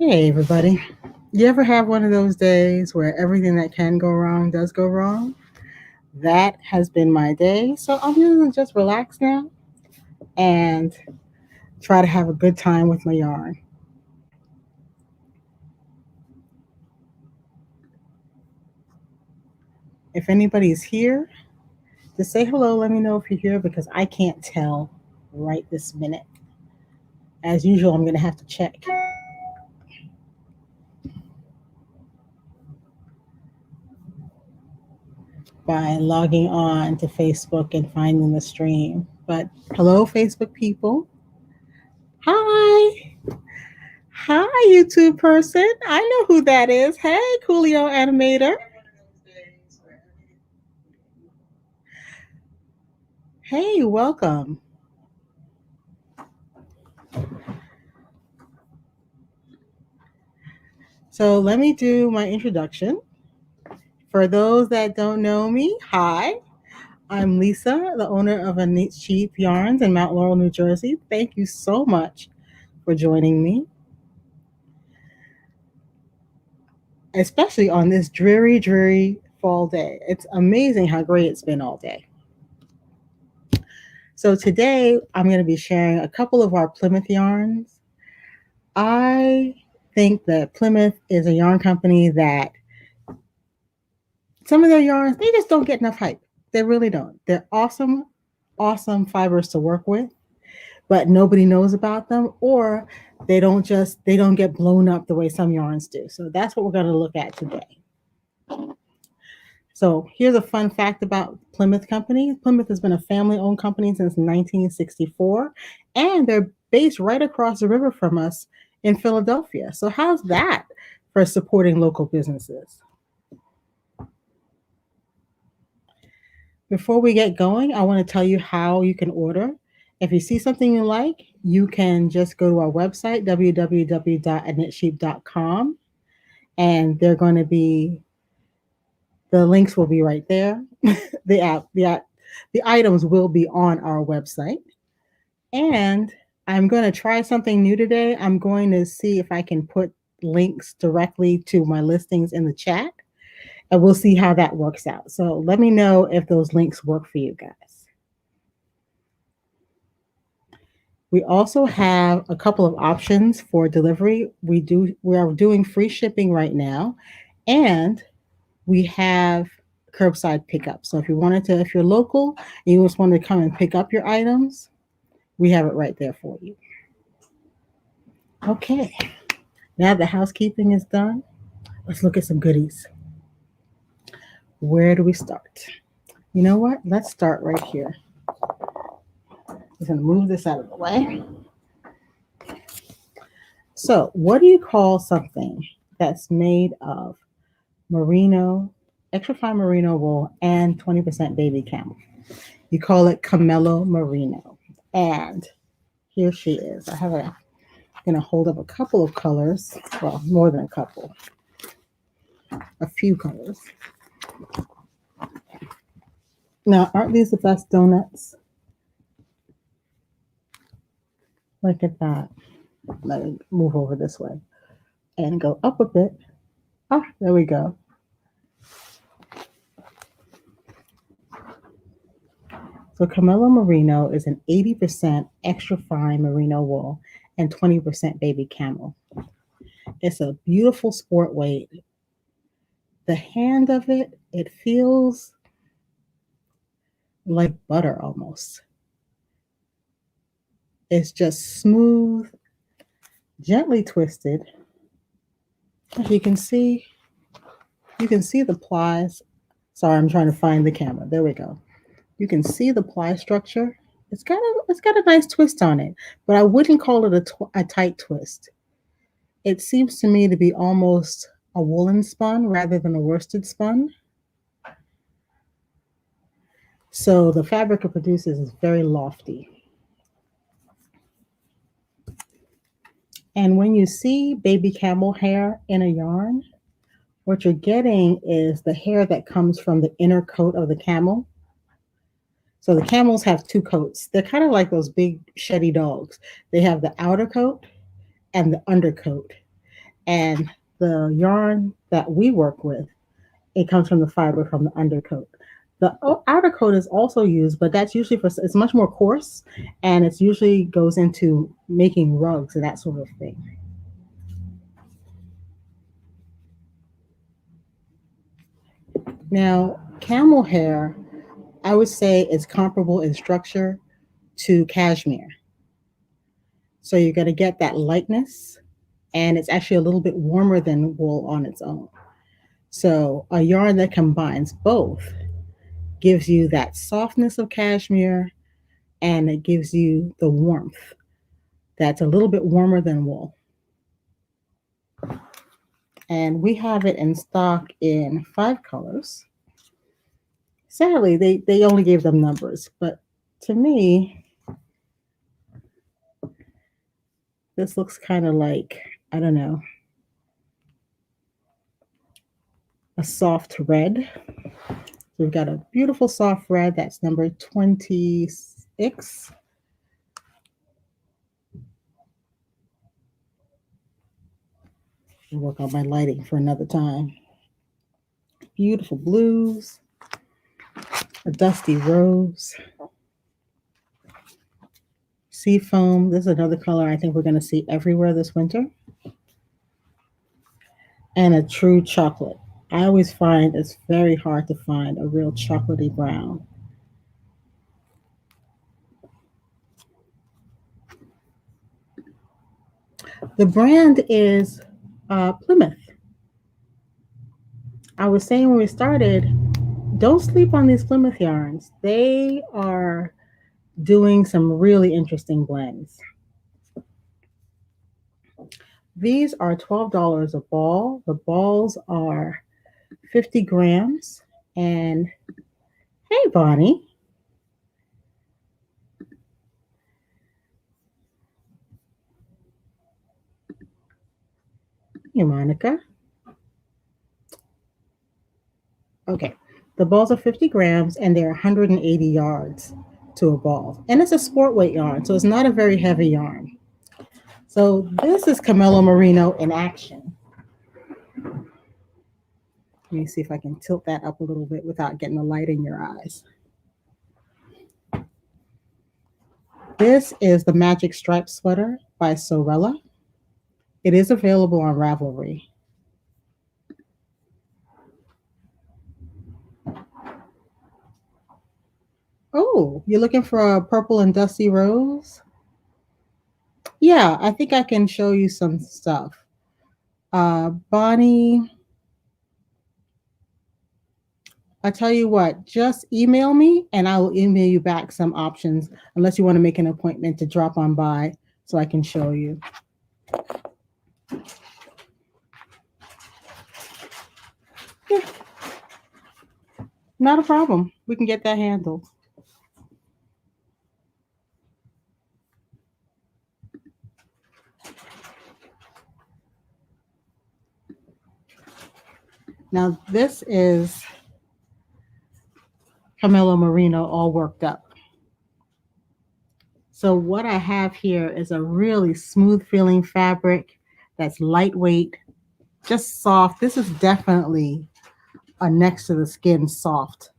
Hey, everybody. You ever have one of those days where everything that can go wrong does go wrong? That has been my day. So I'm going to just relax now and try to have a good time with my yarn. If anybody's here, just say hello. Let me know if you're here because I can't tell right this minute. As usual, I'm going to have to check by logging on to Facebook and finding the stream. But hello, Facebook people. Hi. Hi, YouTube person. I know who that is. Hey, Coolio Animator. Hey, welcome. So let me do my introduction. For those that don't know me, hi. I'm Lisa, the owner of A Knit Sheep Yarns in Mount Laurel, New Jersey. Thank you so much for joining me, especially on this dreary fall day. It's amazing how great it's been all day. So today I'm going to be sharing a couple of our Plymouth yarns. I think that Plymouth is a yarn company that some of their yarns, they just don't get enough hype. They really don't. They're awesome, awesome fibers to work with, but nobody knows about them, or they don't get blown up the way some yarns do. So that's what we're going to look at today. So here's a fun fact about Plymouth Company. Plymouth has been a family-owned company since 1964, and they're based right across the river from us in Philadelphia. So how's that for supporting local businesses? Before we get going, I want to tell you how you can order. If you see something you like, you can just go to our website, www.knitsheep.com, and they're going to be the links will be right there. The items will be on our website. And I'm going to try something new today. I'm going to see if I can put links directly to my listings in the chat, and we'll see how that works out. So let me know if those links work for you guys. We also have a couple of options for delivery. We are doing free shipping right now, and we have curbside pickup. So if you're local and you just want to come and pick up your items, we have it right there for you. Okay, now the housekeeping is done. Let's look at some goodies. Where do we start? You know what? Let's start right here. I'm going to move this out of the way. So, what do you call something that's made of merino, extra fine merino wool, and 20% baby camel? You call it Camello Merino. And here she is. I'm going to hold up a couple of colors. Well, more than a couple. A few colors. Now, aren't these the best donuts? Look at that. Let me move over this way and go up a bit. Ah, there we go. So Camello Merino is an 80% extra fine merino wool and 20% baby camel. It's a beautiful sport weight. The hand of it, it feels like butter almost. It's just smooth, gently twisted. As you can see the plies. Sorry, I'm trying to find the camera. There we go. You can see the ply structure. It's got a nice twist on it, but I wouldn't call it a tight twist. It seems to me to be almost a woolen spun rather than a worsted spun. So the fabric it produces is very lofty. And when you see baby camel hair in a yarn, what you're getting is the hair that comes from the inner coat of the camel. So the camels have two coats. They're kind of like those big sheddy dogs. They have the outer coat and the undercoat. And the yarn that we work with, it comes from the fiber from the undercoat. The outer coat is also used, but that's usually for, it's much more coarse, and it's usually goes into making rugs and that sort of thing. Now, camel hair, I would say, is comparable in structure to cashmere. So you're going to get that lightness, and it's actually a little bit warmer than wool on its own. So a yarn that combines both gives you that softness of cashmere, and it gives you the warmth that's a little bit warmer than wool. And we have it in stock in 5 colors. Sadly, they only gave them numbers, but to me, this looks kind of like, I don't know, a soft red. We've got a beautiful soft red that's number 26. I'll work on my lighting for another time. Beautiful blues, a dusty rose, sea foam. This is another color I think we're going to see everywhere this winter. And a true chocolate. I always find it's very hard to find a real chocolatey brown. The brand is Plymouth. I was saying when we started, don't sleep on these Plymouth yarns. They are doing some really interesting blends. These are $12 a ball. The balls are 50 grams. And hey, Bonnie. Hey, Monica. Okay, the balls are 50 grams and they're 180 yards to a ball. And it's a sport weight yarn, so it's not a very heavy yarn. So this is Camelo Merino in action. Let me see if I can tilt that up a little bit without getting the light in your eyes. This is the Magic Stripe Sweater by Sorella. It is available on Ravelry. Oh, you're looking for a purple and dusty rose? Yeah, I think I can show you some stuff. Bonnie, I tell you what, just email me and I will email you back some options, unless you want to make an appointment to drop on by so I can show you. Yeah. Not a problem. We can get that handled. Now this is Camelo Merino all worked up. So what I have here is a really smooth feeling fabric that's lightweight, just soft. This is definitely a next to the skin soft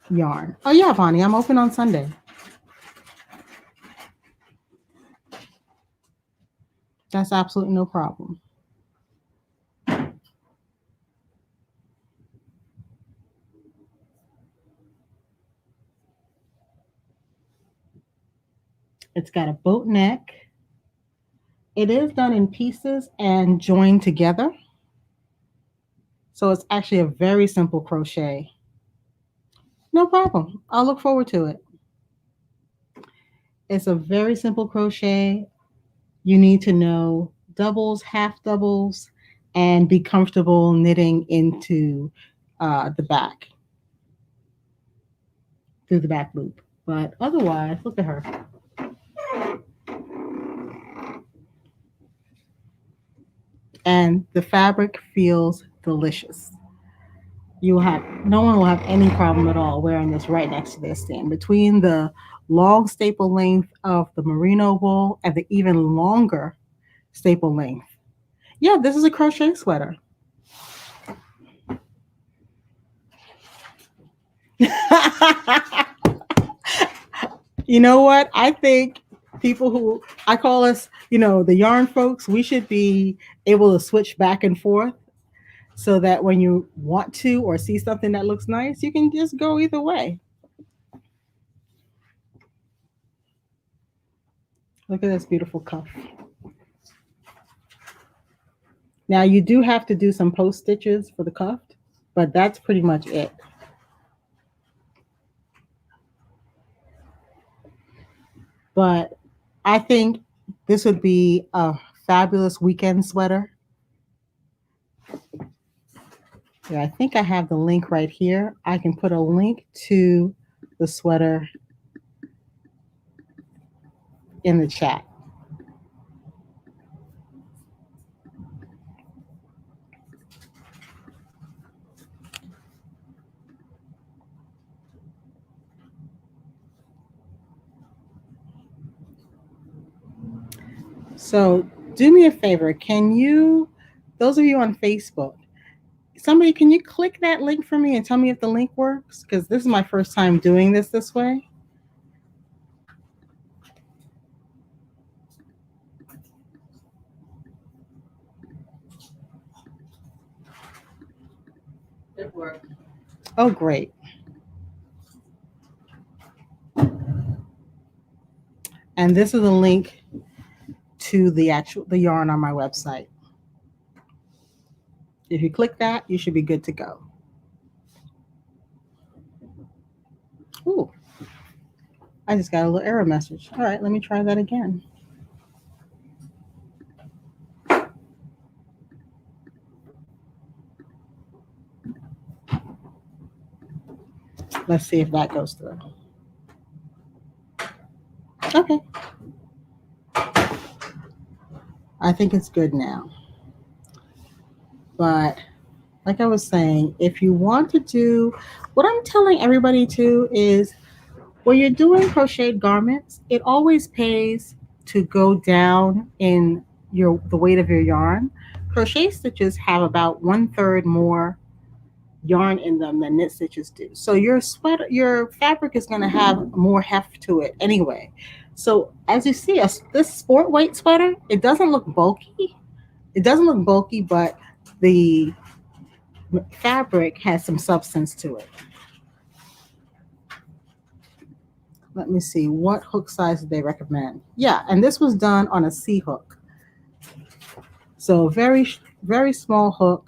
yarn. Oh yeah, Bonnie, I'm open on Sunday. That's absolutely no problem. It's got a boat neck. It is done in pieces and joined together. So it's actually a very simple crochet. No problem. I'll look forward to it. It's a very simple crochet. You need to know doubles, half doubles, and be comfortable knitting into the back, through the back loop. But otherwise, look at her. And the fabric feels delicious. No one will have any problem at all wearing this right next to their stand. Between the long staple length of the merino wool and the even longer staple length Yeah, this is a crochet sweater. You know what? I think people who I call us, the yarn folks, we should be able to switch back and forth so that when you want to or see something that looks nice, you can just go either way. Look at this beautiful cuff. Now you do have to do some post stitches for the cuff, but that's pretty much it. But I think this would be a fabulous weekend sweater. Yeah, I think I have the link right here. I can put a link to the sweater in the chat. So do me a favor. Those of you on Facebook, somebody, can you click that link for me and tell me if the link works? Because this is my first time doing this way. It worked. Oh, great. And this is a link to the yarn on my website. If you click that, you should be good to go. Ooh, I just got a little error message. All right, let me try that again. Let's see if that goes through. Okay. I think it's good now. But like I was saying, if you want to do what I'm telling everybody to is when you're doing crocheted garments, it always pays to go down in the weight of your yarn. Crochet stitches have about 1/3 more yarn in them than knit stitches do. So your fabric is going to have more heft to it anyway. So as you see, this sport weight sweater, it doesn't look bulky. It doesn't look bulky, but the fabric has some substance to it. Let me see, what hook size do they recommend? Yeah, and this was done on a C hook. So very, very small hook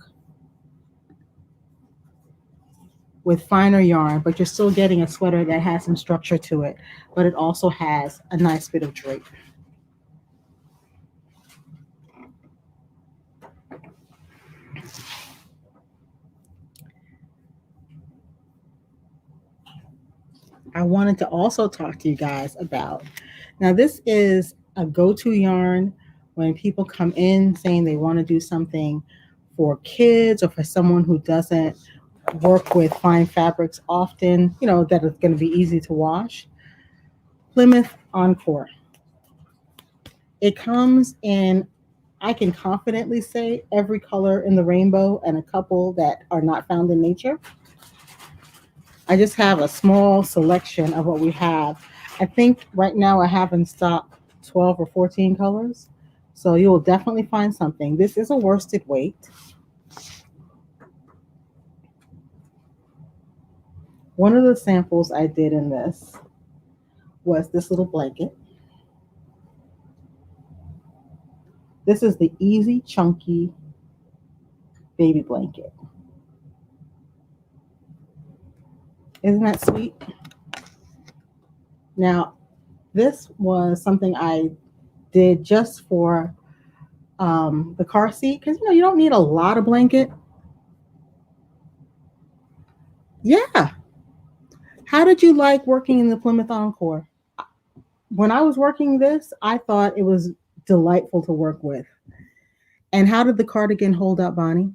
with finer yarn, but you're still getting a sweater that has some structure to it, but it also has a nice bit of drape. I wanted to also talk to you guys about, now this is a go-to yarn when people come in saying they want to do something for kids or for someone who doesn't work with fine fabrics often, that is going to be easy to wash. Plymouth Encore. It comes in, I can confidently say, every color in the rainbow and a couple that are not found in nature. I just have a small selection of what we have. I think right now I have in stock 12 or 14 colors. So you will definitely find something. This is a worsted weight. One of the samples I did in this was this little blanket. This is the Easy Chunky baby blanket. Isn't that sweet? Now, this was something I did just for the car seat because you don't need a lot of blanket. Yeah. How did you like working in the Plymouth Encore? When I was working this, I thought it was delightful to work with. And how did the cardigan hold up, Bonnie?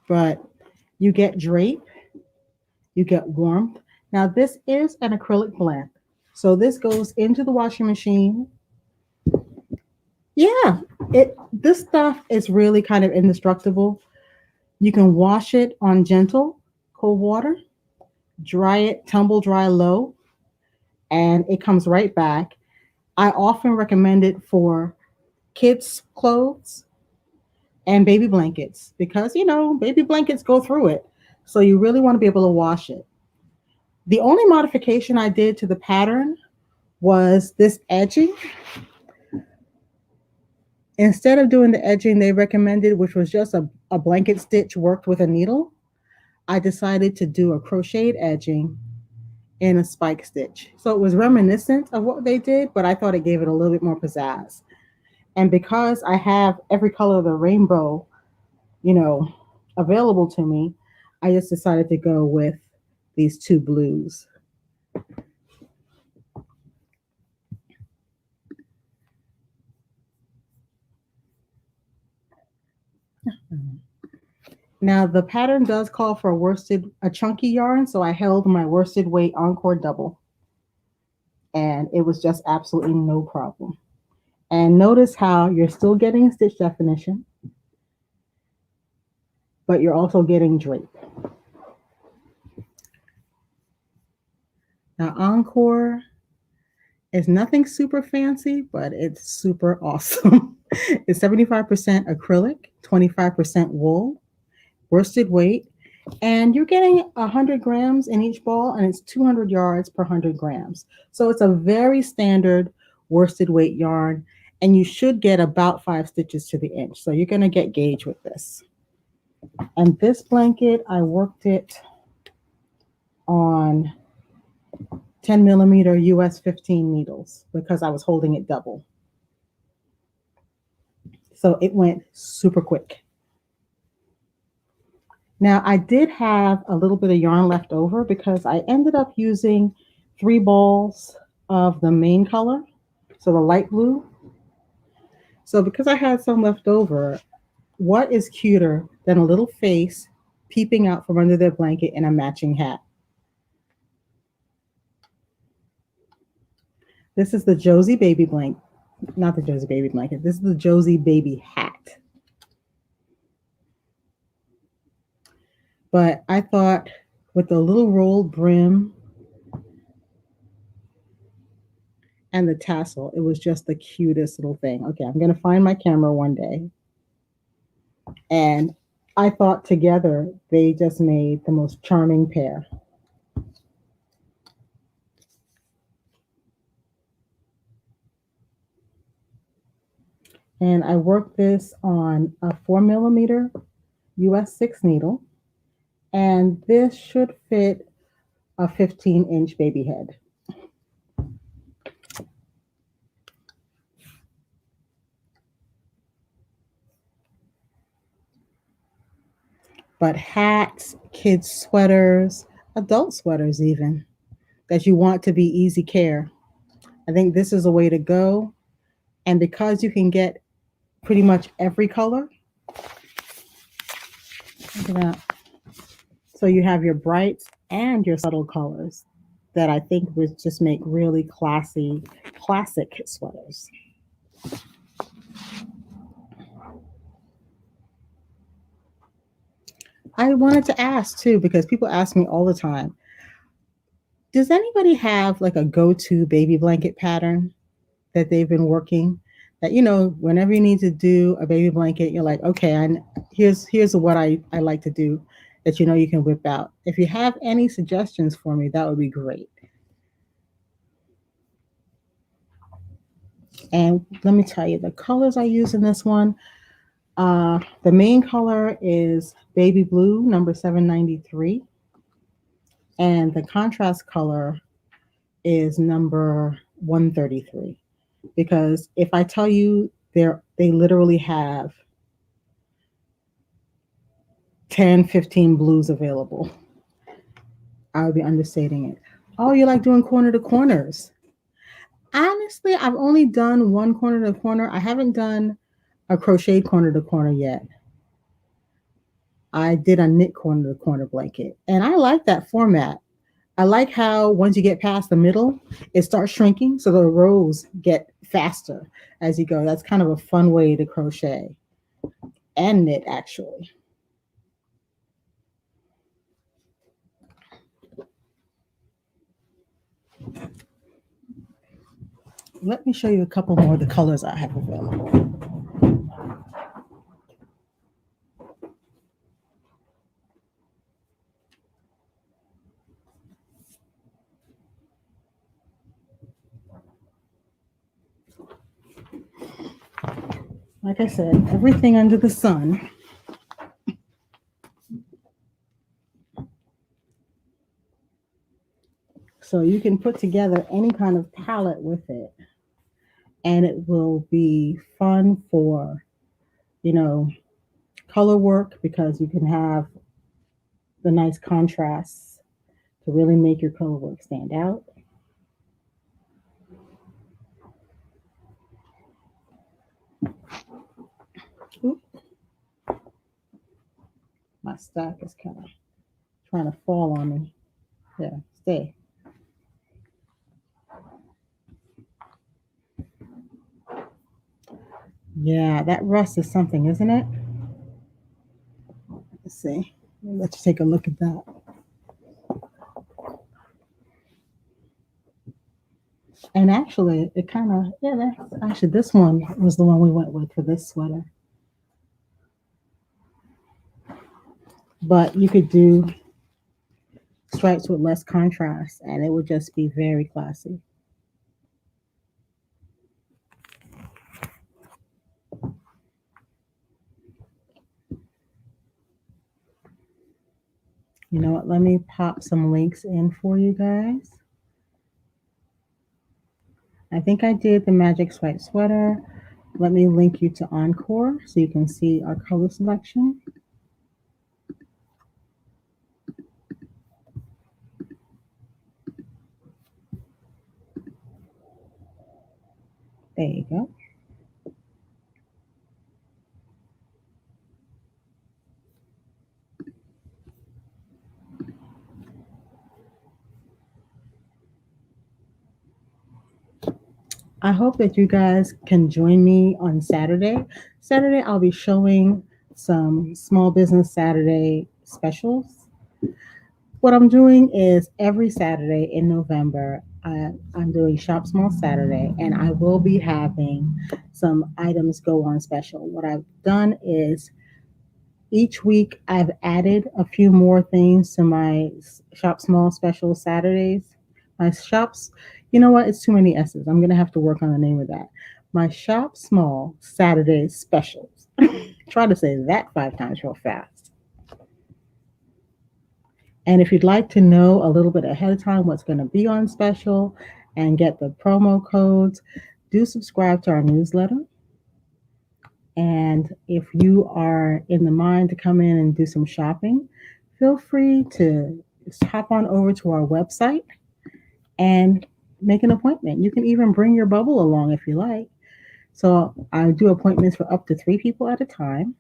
but you get drape, you get warmth. Now, this is an acrylic blend. So this goes into the washing machine. Yeah, this stuff is really kind of indestructible. You can wash it on gentle cold water, dry it, tumble dry low, and it comes right back. I often recommend it for kids' clothes and baby blankets because, baby blankets go through it. So you really want to be able to wash it. The only modification I did to the pattern was this edging. Instead of doing the edging they recommended, which was just a blanket stitch worked with a needle, I decided to do a crocheted edging in a spike stitch. So it was reminiscent of what they did, but I thought it gave it a little bit more pizzazz. And because I have every color of the rainbow, you know, available to me, I just decided to go with these two blues. Now the pattern does call for a chunky yarn, so I held my worsted weight Encore double, and it was just absolutely no problem. And notice how you're still getting stitch definition, but you're also getting drape. Now Encore is nothing super fancy, but it's super awesome. It's 75% acrylic, 25% wool, worsted weight, and you're getting 100 grams in each ball, and it's 200 yards per 100 grams. So it's a very standard worsted weight yarn, and you should get about 5 stitches to the inch. So you're going to get gauge with this. And this blanket, I worked it on 10 millimeter US 15 needles because I was holding it double. So it went super quick. Now I did have a little bit of yarn left over because I ended up using 3 balls of the main color, so the light blue. So because I had some left over, what is cuter than a little face peeping out from under their blanket in a matching hat? This is the Josie baby blanket, not the Josie baby blanket. This is the Josie baby hat. But I thought with the little rolled brim and the tassel, it was just the cutest little thing. Okay, I'm going to find my camera one day. And I thought together they just made the most charming pair. And I worked this on a 4 millimeter US 6 needle. And this should fit a 15-inch baby head. But hats, kids' sweaters, adult sweaters even, that you want to be easy care. I think this is a way to go. And because you can get pretty much every color, look at that. So you have your brights and your subtle colors that I think would just make really classy, classic sweaters. I wanted to ask too, because people ask me all the time, does anybody have like a go-to baby blanket pattern that they've been working that, whenever you need to do a baby blanket, you're like, okay, and here's what I like to do that you can whip out. If you have any suggestions for me, that would be great. And let me tell you, the colors I use in this one, the main color is baby blue, number 793. And the contrast color is number 133. Because if I tell you they literally have 10, 15 blues available, I would be understating it. Oh, you like doing corner to corners? Honestly, I've only done one corner to corner. I haven't done a crocheted corner to corner yet. I did a knit corner to corner blanket. And I like that format. I like how once you get past the middle, it starts shrinking. So the rows get faster as you go. That's kind of a fun way to crochet and knit, actually. Let me show you a couple more of the colors I have available. Like I said, everything under the sun. So you can put together any kind of palette with it, and it will be fun for, you know, color work because you can have the nice contrasts to really make your color work stand out. Oop, my stack is kind of trying to fall on me. Yeah, stay. Yeah, that rust is something, isn't it? Let's see. Let's take a look at that. And actually, it kind of, yeah, that's actually, this one was the one we went with for this sweater. But you could do stripes with less contrast and it would just be very classy. You know what? Let me pop some links in for you guys. I think I did the Magic Swipe sweater. Let me link you to Encore so you can see our color selection. There you go. I hope that you guys can join me on Saturday. Saturday, I'll be showing some Small Business Saturday specials. What I'm doing is every Saturday in November, I'm doing Shop Small Saturday, and I will be having some items go on special. What I've done is each week I've added a few more things to my Shop Small special Saturdays. My shops, you know what? It's too many S's. I'm going to have to work on the name of that. My Shop Small Saturday specials. Try to say that 5 times real fast. And if you'd like to know a little bit ahead of time what's going to be on special and get the promo codes, do subscribe to our newsletter. And if you are in the mind to come in and do some shopping, feel free to hop on over to our website and make an appointment. You can even bring your bubble along if you like. So I do appointments for up to 3 people at a time.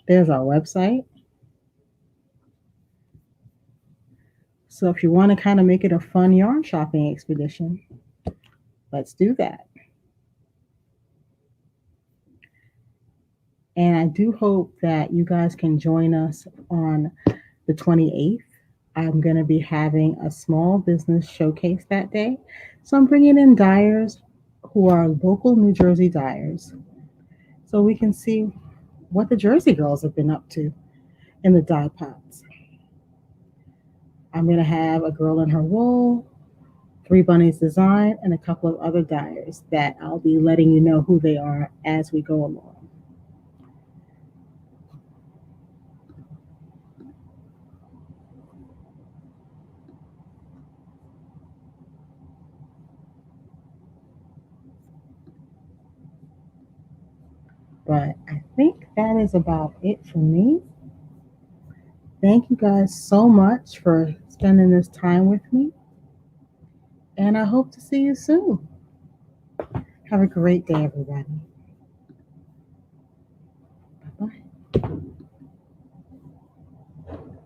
There's our website. So if you want to kind of make it a fun yarn shopping expedition, let's do that. And I do hope that you guys can join us on the 28th. I'm going to be having a small business showcase that day. So I'm bringing in dyers who are local New Jersey dyers so we can see what the Jersey girls have been up to in the dye pots. I'm going to have a girl in her wool, 3 Bunnies Design, and a couple of other dyers that I'll be letting you know who they are as we go along. But I think that is about it for me. Thank you guys so much for spending this time with me. And I hope to see you soon. Have a great day, everybody. Bye bye.